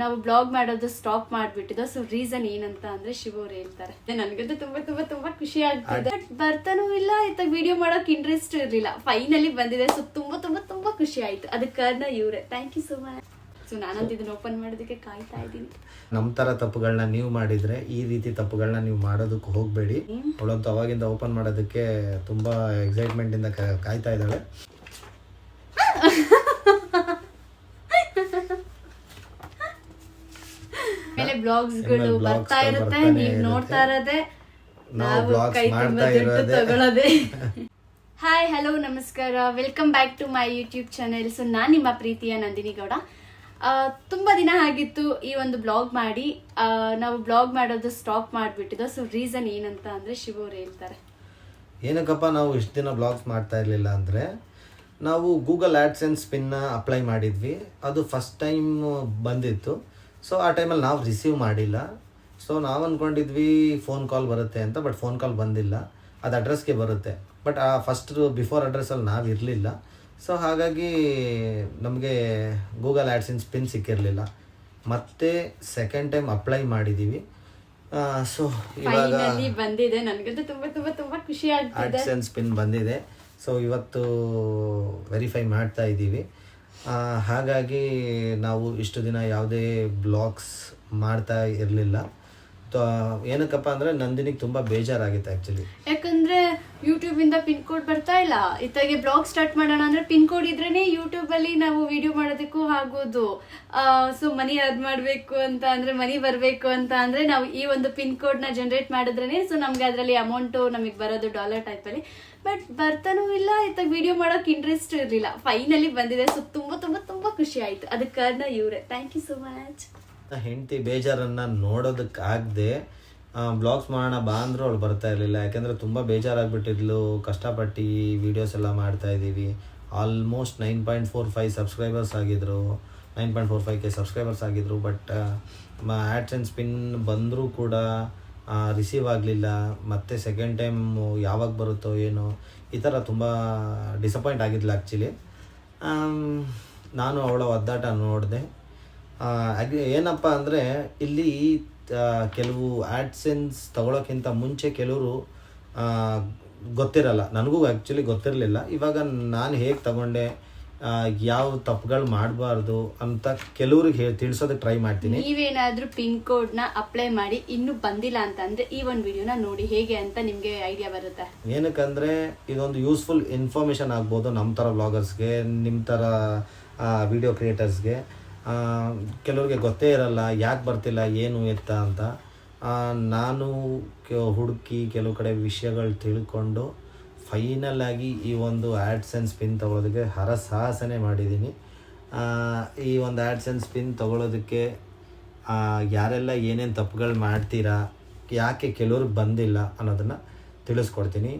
ನಾವು ಬ್ಲಾಗ್ ಮಾಡೋದು stop ಮಾಡ್ಬಿಟ್ಟಿದ್ದು. So reason ಏನಂತ ಅಂದ್ರೆ ಶಿವ ಅವ್ರು ಹೇಳ್ತಾರೆ. ನನ್ಗಂತೂ ತುಂಬಾ ತುಂಬಾ ತುಂಬಾ ಖುಷಿ ಆಗ್ತಿದೆ. ಬಟ್ ಬರ್ತಾನೂ ಇಲ್ಲ, ಇತ್ತಾಗ ವಿಡಿಯೋ ಮಾಡೋಕೆ ಇಂಟ್ರೆಸ್ಟ್ ಇರ್ಲಿಲ್ಲ. ಫೈನಲಿ ಬಂದಿದೆ. ಸೊ ತುಂಬಾ ತುಂಬಾ ತುಂಬಾ ಖುಷಿ ಆಯ್ತು. ಅದಕ್ಕೆ ಕಾರಣ ಇವ್ರೆ. Thank you so much. So ನಾನಂತ ಇದನ್ನ ಓಪನ್ ಮಾಡೋದಕ್ಕೆ ಕಾಯ್ತಾ ಇದ್ದೀನಿ. ನಮ್ಮ ಥರ ತಪ್ಪುಗಳನ್ನ ನೀವು ಮಾಡಿದರೆ ಈ ರೀತಿ ತಪ್ಪುಗಳನ್ನ ನೀವು ಮಾಡೋದಕ್ಕೆ ಹೋಗಬೇಡಿ. ಅವಳಂತೂ ಅವಾಗಿಂದ ಓಪನ್ ಮಾಡೋದಕ್ಕೆ ತುಂಬ ಎಕ್ಸೈಟ್ಮೆಂಟಿಂದ ಕಾಯ್ತಾ ಇದ್ದಾಳೆ. ಮೇಲೆ ಬ್ಲಾಗ್ಸ್ಗಳು ಬರ್ತಾ ಇರುತ್ತೆ, ನೀವು ನೋಡ್ತಾ ಇರೋದೇ, ನಾವು ಕೈ ತುಂಬ ದುಡ್ಡು ತಗೊಳ್ಳೋದೇ. ಹಾಯ್, ಹಲೋ, ನಮಸ್ಕಾರ, welcome back to my YouTube channel. So ನಾನು ನಿಮ್ಮ ಪ್ರೀತಿಯ ನಂದಿನಿ ಗೌಡ. ತುಂಬ ದಿನ ಆಗಿತ್ತು ಈ ಒಂದು ಬ್ಲಾಗ್ ಮಾಡಿ. ನಾವು ಬ್ಲಾಗ್ ಮಾಡೋದು ಸ್ಟಾಪ್ ಮಾಡಿಬಿಟ್ಟಿದ್ದು. ಸೊ ರೀಸನ್ ಏನಂತ ಅಂದರೆ ಶಿವ ಅವ್ರು ಹೇಳ್ತಾರೆ. ಏನಕ್ಕಪ್ಪ ನಾವು ಇಷ್ಟು ದಿನ ಬ್ಲಾಗ್ಸ್ ಮಾಡ್ತಾ ಇರಲಿಲ್ಲ ಅಂದರೆ, ನಾವು ಗೂಗಲ್ ಆ್ಯಡ್ಸೆನ್ಸ್ ಪಿನ್ನ ಅಪ್ಲೈ ಮಾಡಿದ್ವಿ. ಅದು ಫಸ್ಟ್ ಟೈಮ್ ಬಂದಿತ್ತು. ಸೊ ಆ ಟೈಮಲ್ಲಿ ನಾವು ರಿಸೀವ್ ಮಾಡಿಲ್ಲ. ಸೊ ನಾವು ಅಂದ್ಕೊಂಡಿದ್ವಿ ಫೋನ್ ಕಾಲ್ ಬರುತ್ತೆ ಅಂತ. ಬಟ್ ಫೋನ್ ಕಾಲ್ ಬಂದಿಲ್ಲ. ಅದು ಅಡ್ರೆಸ್ಗೆ ಬರುತ್ತೆ. ಬಟ್ ಆ ಫಸ್ಟ್ ಬಿಫೋರ್ ಅಡ್ರೆಸ್ಸಲ್ಲಿ ನಾವು ಇರಲಿಲ್ಲ. ಸೊ ಹಾಗಾಗಿ ನಮಗೆ ಗೂಗಲ್ ಆ್ಯಡ್ಸೆನ್ಸ್ ಪಿನ್ ಸಿಕ್ಕಿರಲಿಲ್ಲ. ಮತ್ತೆ ಸೆಕೆಂಡ್ ಟೈಮ್ ಅಪ್ಲೈ ಮಾಡಿದ್ದೀವಿ. ಸೊ ಇವಾಗ ಬಂದಿದೆ. ನನಗಂತೂ ತುಂಬ ತುಂಬ ತುಂಬ ಖುಷಿ ಆಗ್ತಿದೆ. ಆ್ಯಡ್ಸೆನ್ಸ್ ಪಿನ್ ಬಂದಿದೆ. ಸೊ ಇವತ್ತು ವೆರಿಫೈ ಮಾಡ್ತಾ ಇದ್ದೀವಿ. ಹಾಗಾಗಿ ನಾವು ಇಷ್ಟು ದಿನ ಯಾವುದೇ ಬ್ಲಾಗ್ಸ್ ಮಾಡ್ತಾ ಇರಲಿಲ್ಲ. ಏನಕ್ಕಪ್ಪ ಅಂದರೆ ನಂದಿನಿಗೆ ತುಂಬ ಬೇಜಾರಾಗಿತ್ತು ಆ್ಯಕ್ಚುಲಿ. ಯಾಕಂದರೆ ಯೂಟ್ಯೂಬಿಂದ ಪಿನ್ ಕೋಡ್ ಬರ್ತಾ ಇಲ್ಲ. ಇತ್ತಾಗೆ ಬ್ಲಾಗ್ ಸ್ಟಾರ್ಟ್ ಮಾಡೋಣ ಅಂದರೆ ಪಿನ್ ಕೋಡ್ ಇದ್ರೇ ಯೂಟ್ಯೂಬಲ್ಲಿ ನಾವು ವಿಡಿಯೋ ಮಾಡೋದಕ್ಕೂ ಆಗೋದು. ಸೊ ಮನಿ ಅರ್ನ್ ಮಾಡಬೇಕು ಅಂತ ಅಂದರೆ, ಮನಿ ಬರಬೇಕು ಅಂತ ಅಂದರೆ ನಾವು ಈ ಒಂದು ಪಿನ್ ಕೋಡ್ನ ಜನ್ರೇಟ್ ಮಾಡಿದ್ರೇ ಸೊ ನಮಗೆ ಅದರಲ್ಲಿ ಅಮೌಂಟು ನಮಗೆ ಬರೋದು ಡಾಲರ್ ಟೈಪಲ್ಲಿ. ಬಟ್ ಬರ್ತಾನೂ ಇಲ್ಲ, ಇತ್ತಾಗ ವಿಡಿಯೋ ಮಾಡೋಕೆ ಇಂಟ್ರೆಸ್ಟ್ ಇರಲಿಲ್ಲ. ಫೈನಲಿ ಬಂದಿದೆ. ಸೊ ತುಂಬ ತುಂಬ ತುಂಬ ಖುಷಿ ಆಯಿತು. ಅದಕ್ಕೆ ಕಾರಣ ಇವರೇ. Thank you so much. ಹೆಂಡತಿ ಬೇಜಾರನ್ನು ನೋಡೋದಕ್ಕಾಗದೆ ಬ್ಲಾಗ್ಸ್ ಮಾಡೋಣ ಬಾ ಅಂದರೂ ಅವಳು ಬರ್ತಾ ಇರಲಿಲ್ಲ. ಯಾಕೆಂದರೆ ತುಂಬ ಬೇಜಾರಾಗಿಬಿಟ್ಟಿದ್ಲು. ಕಷ್ಟಪಟ್ಟು ವೀಡಿಯೋಸ್ ಎಲ್ಲ ಮಾಡ್ತಾ ಇದ್ದೀವಿ. ಆಲ್ಮೋಸ್ಟ್ 9.45 ಸಬ್ಸ್ಕ್ರೈಬರ್ಸ್ ಆಗಿದ್ರು. 9.45K ಸಬ್ಸ್ಕ್ರೈಬರ್ಸ್ ಆಗಿದ್ರು. ಬಟ್ ಆ್ಯಡ್ಸೆನ್ಸ್ ಪಿನ್ ಬಂದರೂ ಕೂಡ ರಿಸೀವ್ ಆಗಲಿಲ್ಲ. ಮತ್ತು ಸೆಕೆಂಡ್ ಟೈಮ್ ಯಾವಾಗ ಬರುತ್ತೋ ಏನೋ, ಈ ಥರ ತುಂಬ ಡಿಸಪಾಯಿಂಟ್ ಆಗಿದ್ಲು ಆ್ಯಕ್ಚುಲಿ. ನಾನು ಅವಳ ಒದ್ದಾಟ ನೋಡಿದೆ. ಏನಪ್ಪ ಅಂದರೆ ಇಲ್ಲಿ ಕೆಲವು ಆ್ಯಡ್ಸೆನ್ಸ್ ತಗೊಳ್ಳೋಕ್ಕಿಂತ ಮುಂಚೆ ಕೆಲವರು ಗೊತ್ತಿರಲ್ಲ. ನನಗೂ ಆ್ಯಕ್ಚುಲಿ ಗೊತ್ತಿರಲಿಲ್ಲ. ಇವಾಗ ನಾನು ಹೇಗೆ ತಗೊಂಡೆ, ಯಾವ ತಪ್ಪುಗಳು ಮಾಡಬಾರ್ದು ಅಂತ ಕೆಲವ್ರಿಗೆ ತಿಳಿಸೋದಕ್ಕೆ ಟ್ರೈ ಮಾಡ್ತೀನಿ. ನೀವೇನಾದರೂ ಪಿನ್ ಕೋಡ್ನ ಅಪ್ಲೈ ಮಾಡಿ ಇನ್ನೂ ಬಂದಿಲ್ಲ ಅಂತಂದರೆ ಈ ಒಂದು ವಿಡಿಯೋನ ನೋಡಿ ಹೇಗೆ ಅಂತ ನಿಮಗೆ ಐಡಿಯಾ ಬರುತ್ತೆ. ಏನಕ್ಕಂದರೆ ಇದೊಂದು ಯೂಸ್ಫುಲ್ ಇನ್ಫಾರ್ಮೇಷನ್ ಆಗ್ಬೋದು ನಮ್ಮ ಥರ ಬ್ಲಾಗರ್ಸ್ಗೆ, ನಿಮ್ಮ ಥರ ವಿಡಿಯೋ ಕ್ರಿಯೇಟರ್ಸ್ಗೆ. ಕೆಲವ್ರಿಗೆ ಗೊತ್ತೇ ಇರಲ್ಲ ಯಾಕೆ ಬರ್ತಿಲ್ಲ ಏನು ಎತ್ತ ಅಂತ. ನಾನು ಹುಡುಕಿ ಕೆಲವು ಕಡೆ ವಿಷಯಗಳು ತಿಳ್ಕೊಂಡು ಫೈನಲ್ ಆಗಿ ಈ ಒಂದು ಆ್ಯಡ್ಸೆನ್ಸ್ ಪಿನ್ ತೊಗೊಳೋದಕ್ಕೆ ಹರಸಾಹಸನೆ ಮಾಡಿದ್ದೀನಿ. ಈ ಒಂದು ಆ್ಯಡ್ಸೆನ್ಸ್ ಪಿನ್ ತೊಗೊಳೋದಕ್ಕೆ ಯಾರೆಲ್ಲ ಏನೇನು ತಪ್ಪುಗಳು ಮಾಡ್ತೀರಾ, ಯಾಕೆ ಕೆಲವ್ರಿಗೆ ಬಂದಿಲ್ಲ ಅನ್ನೋದನ್ನು ತಿಳಿಸ್ಕೊಡ್ತೀನಿ.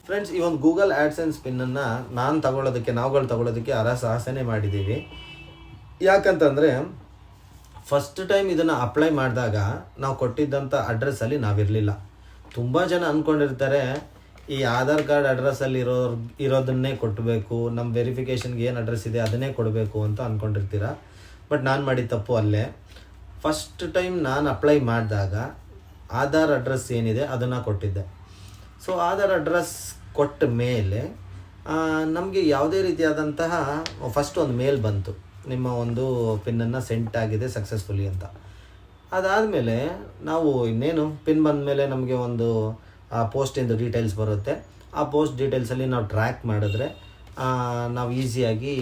ಫ್ರೆಂಡ್ಸ್, ಈ ಒಂದು ಗೂಗಲ್ ಆ್ಯಡ್ಸೆನ್ಸ್ ಪಿನ್ನನ್ನು ನಾವುಗಳು ತಗೊಳ್ಳೋದಕ್ಕೆ ಹರಸಾಹಸನೆ ಮಾಡಿದ್ದೀವಿ. ಯಾಕಂತಂದರೆ ಫಸ್ಟ್ ಟೈಮ್ ಇದನ್ನು ಅಪ್ಲೈ ಮಾಡಿದಾಗ ನಾವು ಕೊಟ್ಟಿದ್ದಂಥ ಅಡ್ರೆಸ್ಸಲ್ಲಿ ನಾವಿರಲಿಲ್ಲ. ತುಂಬ ಜನ ಅಂದ್ಕೊಂಡಿರ್ತಾರೆ ಈ ಆಧಾರ್ ಕಾರ್ಡ್ ಅಡ್ರೆಸ್ಸಲ್ಲಿ ಇರೋದನ್ನೇ ಕೊಟ್ಟಬೇಕು, ನಮ್ಮ ವೆರಿಫಿಕೇಷನ್ಗೆ ಏನು ಅಡ್ರೆಸ್ ಇದೆ ಅದನ್ನೇ ಕೊಡಬೇಕು ಅಂತ ಅಂದ್ಕೊಂಡಿರ್ತೀರ. ಬಟ್ ನಾನು ಮಾಡಿದ ತಪ್ಪು ಅಲ್ಲೇ. ಫಸ್ಟ್ ಟೈಮ್ ನಾನು ಅಪ್ಲೈ ಮಾಡಿದಾಗ ಆಧಾರ್ ಅಡ್ರೆಸ್ ಏನಿದೆ ಅದನ್ನು ಕೊಟ್ಟಿದ್ದೆ. ಸೊ ಆಧಾರ್ ಅಡ್ರೆಸ್ ಕೊಟ್ಟ ಮೇಲೆ ನಮಗೆ ಯಾವುದೇ ರೀತಿಯಾದಂತಹ ಫಸ್ಟ್ ಒಂದು ಮೇಲ್ ಬಂತು, ನಿಮ್ಮ ಒಂದು ಪಿನ್ನನ್ನು ಸೆಂಟ್ ಆಗಿದೆ ಸಕ್ಸಸ್ಫುಲಿ ಅಂತ. ಅದಾದಮೇಲೆ ನಾವು ಇನ್ನೇನು ಪಿನ್ ಬಂದ ಮೇಲೆ ನಮಗೆ ಒಂದು ಪೋಸ್ಟಿಂದು ಡೀಟೇಲ್ಸ್ ಬರುತ್ತೆ. ಆ ಪೋಸ್ಟ್ ಡೀಟೇಲ್ಸಲ್ಲಿ ನಾವು ಟ್ರ್ಯಾಕ್ ಮಾಡಿದ್ರೆ ನಾವು ಈಸಿಯಾಗಿ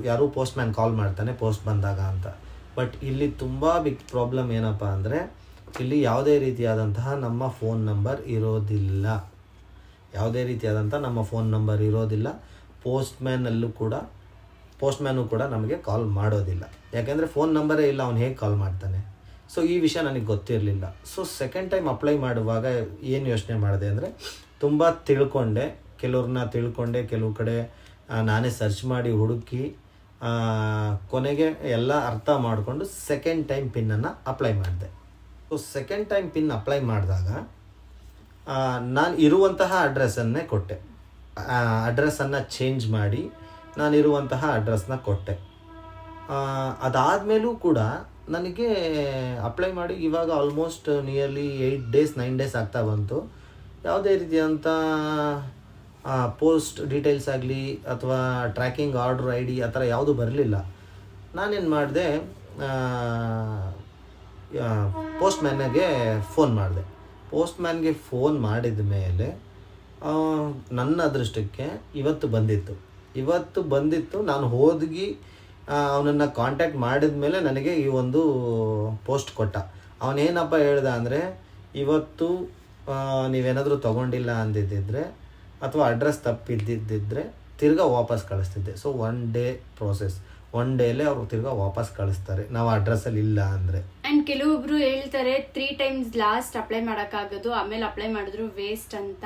ಯಾರು ಪೋಸ್ಟ್ ಮ್ಯಾನ್ ಕಾಲ್ ಮಾಡ್ತಾನೆ ಪೋಸ್ಟ್ ಬಂದಾಗ ಅಂತ. ಬಟ್ ಇಲ್ಲಿ ತುಂಬ ಬಿಗ್ ಪ್ರಾಬ್ಲಮ್ ಏನಪ್ಪ ಅಂದರೆ, ಇಲ್ಲಿ ಯಾವುದೇ ರೀತಿಯಾದಂತಹ ನಮ್ಮ ಫೋನ್ ನಂಬರ್ ಇರೋದಿಲ್ಲ. ಪೋಸ್ಟ್ಮ್ಯಾನು ಕೂಡ ನಮಗೆ ಕಾಲ್ ಮಾಡೋದಿಲ್ಲ. ಯಾಕೆಂದರೆ ಫೋನ್ ನಂಬರೇ ಇಲ್ಲ, ಅವ್ನು ಹೇಗೆ ಕಾಲ್ ಮಾಡ್ತಾನೆ. ಸೊ ಈ ವಿಷಯ ನನಗೆ ಗೊತ್ತಿರಲಿಲ್ಲ. ಸೊ ಸೆಕೆಂಡ್ ಟೈಮ್ ಅಪ್ಲೈ ಮಾಡುವಾಗ ಏನು ಯೋಚನೆ ಮಾಡಿದೆ ಅಂದರೆ, ತುಂಬ ತಿಳ್ಕೊಂಡೆ, ಕೆಲವು ಕಡೆ ನಾನೇ ಸರ್ಚ್ ಮಾಡಿ ಹುಡುಕಿ ಕೊನೆಗೆ ಎಲ್ಲ ಅರ್ಥ ಮಾಡಿಕೊಂಡು ಸೆಕೆಂಡ್ ಟೈಮ್ ಪಿನ್ನನ್ನು ಅಪ್ಲೈ ಮಾಡಿದೆ. So second time pin apply ಮಾಡಿದಾಗ ನಾನು ಇರುವಂತಹ ಅಡ್ರೆಸ್ಸನ್ನೇ ಕೊಟ್ಟೆ. ಅಡ್ರೆಸ್ಸನ್ನು ಚೇಂಜ್ ಮಾಡಿ ನಾನಿರುವಂತಹ ಅಡ್ರೆಸ್ನ ಕೊಟ್ಟೆ. ಅದಾದಮೇಲೂ ಕೂಡ ನನಗೆ ಅಪ್ಲೈ ಮಾಡಿ ಇವಾಗ ಆಲ್ಮೋಸ್ಟ್ ನಿಯರ್ಲಿ 8 days 9 days ಆಗ್ತಾ ಬಂತು. ಯಾವುದೇ ರೀತಿಯಂಥ ಪೋಸ್ಟ್ ಡೀಟೇಲ್ಸ್ ಆಗಲಿ ಅಥವಾ ಟ್ರ್ಯಾಕಿಂಗ್ ಆರ್ಡ್ರ್ ಐ ಡಿ ಆ ಥರ ಯಾವುದೂ ಬರಲಿಲ್ಲ. ನಾನೇನು ಮಾಡಿದೆ, ಪೋಸ್ಟ್ಮ್ಯಾನ್ಗೆ ಫೋನ್ ಮಾಡಿದೆ. ಪೋಸ್ಟ್ಮ್ಯಾನ್ಗೆ ಫೋನ್ ಮಾಡಿದ ಮೇಲೆ ನನ್ನ ಅದೃಷ್ಟಕ್ಕೆ ಇವತ್ತು ಬಂದಿತ್ತು. ನಾನು ಹೋಗಿ ಅವನನ್ನು ಕಾಂಟ್ಯಾಕ್ಟ್ ಮಾಡಿದ ಮೇಲೆ ನನಗೆ ಈ ಒಂದು ಪೋಸ್ಟ್ ಕೊಟ್ಟ. ಅವನೇನಪ್ಪ ಹೇಳ್ದ ಅಂದರೆ, ಇವತ್ತು ನೀವೇನಾದರೂ ತೊಗೊಂಡಿಲ್ಲ ಅಂದಿದ್ದಿದ್ರೆ ಅಥವಾ ಅಡ್ರೆಸ್ ತಪ್ಪಿದ್ದಿದ್ದರೆ ತಿರ್ಗಾ ವಾಪಸ್ ಕಳಿಸ್ತಿದ್ದೆ. ಸೊ 1 day ಪ್ರೋಸೆಸ್, 1 dayಲೇ ಅವರು ತಿರ್ಗಾ ವಾಪಸ್ ಕಳಿಸ್ತಾರೆ ನಾವು ಅಡ್ರೆಸ್ಸಲ್ಲಿ ಇಲ್ಲ ಅಂದರೆ. ಆ್ಯಂಡ್ ಕೆಲವೊಬ್ರು ಹೇಳ್ತಾರೆ 3 times ಲಾಸ್ಟ್ ಅಪ್ಲೈ ಮಾಡೋಕ್ಕಾಗೋದು, ಆಮೇಲೆ ಅಪ್ಲೈ ಮಾಡಿದ್ರು ವೇಸ್ಟ್ ಅಂತ.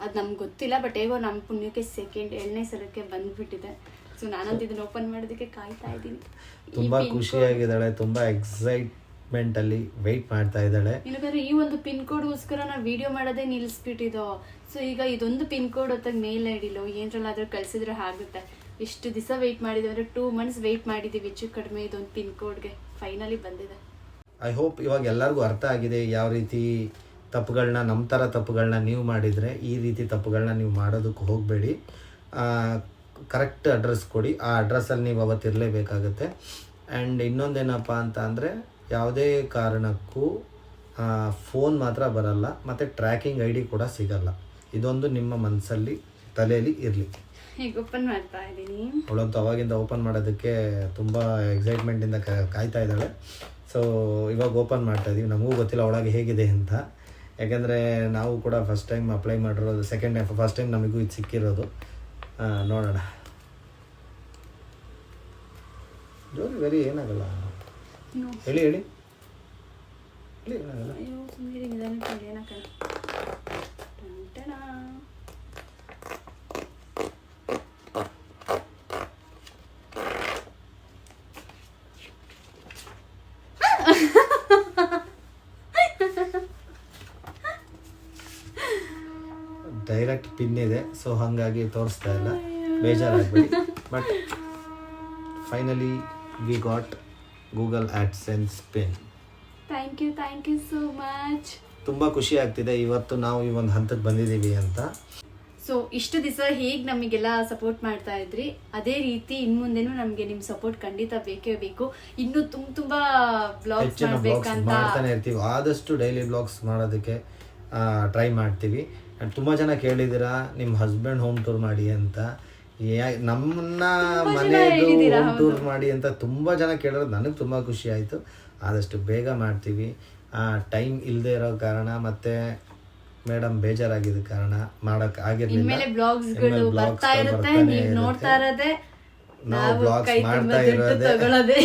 ಅದು ನಮ್ಗೆ ಗೊತ್ತಿಲ್ಲ, ಬಟ್ ಹೇಗೋ ನಮ್ಮ ಪುಣ್ಯಕ್ಕೆ 7ನೇ ಸಲಕ್ಕೆ ಬಂದ್ಬಿಟ್ಟಿದೆ. ಸೊ ನಾನಂತ ಇದನ್ನ ಓಪನ್ ಮಾಡೋದಕ್ಕೆ ಕಾಯ್ತಾ ಇದ್ದೀನಿ. ತುಂಬ ಖುಷಿಯಾಗಿದ್ದಾಳೆ, ತುಂಬ ಎಕ್ಸೈಟ್ಮೆಂಟಲ್ಲಿ ವೆಯ್ಟ್ ಮಾಡ್ತಾ ಇದ್ದಾಳೆ. ಇಲ್ಲಂದ್ರೆ ಈ ಒಂದು ಪಿನ್ ಕೋಡ್ಗೋಸ್ಕರ ನಾವು ವಿಡಿಯೋ ಮಾಡೋದೇ ನಿಲ್ಲಿಸ್ಬಿಟ್ಟಿದ್ದೋ. ಸೊ ಈಗ ಇದೊಂದು ಪಿನ್ ಕೋಡ್ ಹೊತ್ತಾಗ ಮೇಲ್ ಐಡಿಲೋ ಏನರಲ್ಲಾದ್ರೂ ಕಳಿಸಿದ್ರೆ ಆಗುತ್ತೆ. ಇಷ್ಟು ದಿವಸ ವೆಯ್ಟ್ ಮಾಡಿದ್ವಿ ಅಂದರೆ 2 months ವೆಯ್ಟ್ ಮಾಡಿದ್ದೀವಿ ಹೆಚ್ಚು ಕಡಿಮೆ ಇದೊಂದು ಪಿನ್ ಕೋಡ್ಗೆ. ಫೈನಲಿ ಬಂದಿದೆ. ಐ ಹೋಪ್ ಇವಾಗ ಎಲ್ಲರಿಗೂ ಅರ್ಥ ಆಗಿದೆ ಯಾವ ರೀತಿ ತಪ್ಪುಗಳನ್ನ, ನಮ್ಮ ಥರ ತಪ್ಪುಗಳನ್ನ ನೀವು ಮಾಡಿದರೆ ಈ ರೀತಿ ತಪ್ಪುಗಳನ್ನ ನೀವು ಮಾಡೋದಕ್ಕೆ ಹೋಗಬೇಡಿ. ಕರೆಕ್ಟ್ ಅಡ್ರೆಸ್ ಕೊಡಿ, ಆ ಅಡ್ರೆಸ್ಸಲ್ಲಿ ನೀವು ಅವತ್ತಿರಲೇಬೇಕಾಗುತ್ತೆ. ಆ್ಯಂಡ್ ಇನ್ನೊಂದೇನಪ್ಪ ಅಂತ ಅಂದರೆ, ಯಾವುದೇ ಕಾರಣಕ್ಕೂ ಫೋನ್ ಮಾತ್ರ ಬರಲ್ಲ ಮತ್ತು ಟ್ರ್ಯಾಕಿಂಗ್ ಐ ಡಿ ಕೂಡ ಸಿಗಲ್ಲ. ಇದೊಂದು ನಿಮ್ಮ ಮನಸ್ಸಲ್ಲಿ ತಲೆಯಲ್ಲಿ ಇರಲಿ. ಈಗ ಓಪನ್ ಮಾಡ್ತಾ ಇದ್ದೀನಿ. ಅವಳಂತೂ ಅವಾಗಿಂದ ಓಪನ್ ಮಾಡೋದಕ್ಕೆ ತುಂಬ ಎಕ್ಸೈಟ್ಮೆಂಟಿಂದ ಕಾಯ್ತಾ ಇದ್ದಾಳೆ. ಸೊ ಇವಾಗ ಓಪನ್ ಮಾಡ್ತಾ ಇದ್ದೀವಿ. ನಮಗೂ ಗೊತ್ತಿಲ್ಲ ಒಳಗೆ ಹೇಗಿದೆ ಅಂತ, ಯಾಕೆಂದರೆ ನಾವು ಕೂಡ ಫಸ್ಟ್ ಟೈಮ್ ಅಪ್ಲೈ ಮಾಡಿರೋದು, ಫಸ್ಟ್ ಟೈಮ್ ನಮಗೂ ಇದು ಸಿಕ್ಕಿರೋದು. ನೋಡೋಣ. ಜೋರಿ ವೆರಿ ಏನಾಗಲ್ಲ, ಹೇಳಿ ಏನಾಗಲ್ಲ. ಡೈರೆಕ್ಟ್ ಪಿನ್ ಇದೆ, ಸೊ ಹಾಗಾಗಿ ತೋರಿಸ್ತಾ ಇಲ್ಲ, ಬೇಜಾರಾಗಬೇಡಿ. But finally we got Google AdSense PIN. Thank you so much. ತುಂಬ ಖುಷಿ ಆಗ್ತಿದೆ ಇವತ್ತು ನಾವು ಈ ಒಂದು ಹಂತಕ್ಕೆ ಬಂದಿದ್ದೀವಿ ಅಂತ. ಸೊ ಇಷ್ಟು ದಿವಸ ಹೇಗೆ ನಮಗೆಲ್ಲ ಸಪೋರ್ಟ್ ಮಾಡ್ತಾ ಇದ್ರಿ, ಅದೇ ರೀತಿ ಇನ್ನು ಮುಂದೆನೂ ನಮಗೆ ನಿಮ್ಮ ಸಪೋರ್ಟ್ ಖಂಡಿತ ಬೇಕೇ ಬೇಕು. ಇನ್ನೂ ತುಂಬ ಬ್ಲಾಗ್ಸ್ ಮಾಡ್ತಾನೆ ಇರ್ತೀವಿ. ಆದಷ್ಟು ಡೈಲಿ ಬ್ಲಾಗ್ಸ್ ಮಾಡೋದಕ್ಕೆ ಟ್ರೈ ಮಾಡ್ತೀವಿ. ಆ್ಯಂಡ್ ತುಂಬ ಜನ ಕೇಳಿದ್ದೀರಾ ನಿಮ್ಮ ಹಸ್ಬೆಂಡ್ ಹೋಮ್ ಟೂರ್ ಮಾಡಿ ಅಂತ. ನಮ್ಮನ್ನ ಮನೆಯದು ಹೋಮ್ ಟೂರ್ ಮಾಡಿ ಅಂತ ತುಂಬ ಜನ ಕೇಳೋದು ನನಗೆ ತುಂಬ ಖುಷಿ ಆಯಿತು. ಆದಷ್ಟು ಬೇಗ ಮಾಡ್ತೀವಿ. ಟೈಮ್ ಇಲ್ಲದೆ ಇರೋ ಕಾರಣ ಮತ್ತು ಮೇಡಮ್ ಬೇಜಾರಾಗಿದ್ದ ಕಾರಣ ಮಾಡೋಕ್ಕೆ ಆಗಿರಲಿಲ್ಲ. ನಾವು ಬ್ಲಾಗ್ಸ್ ಮಾಡ್ತಾ ಇರೋದೇ.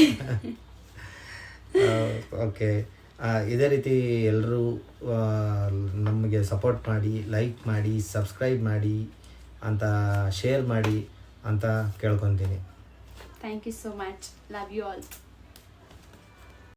ಓಕೆ, ಇದೇ ರೀತಿ ಎಲ್ಲರೂ ನಮಗೆ ಸಪೋರ್ಟ್ ಮಾಡಿ, ಲೈಕ್ ಮಾಡಿ, ಸಬ್ಸ್ಕ್ರೈಬ್ ಮಾಡಿ ಅಂತ, ಶೇರ್ ಮಾಡಿ ಅಂತ ಕೇಳ್ಕೊತೀನಿ. Thank you so much. Love you all.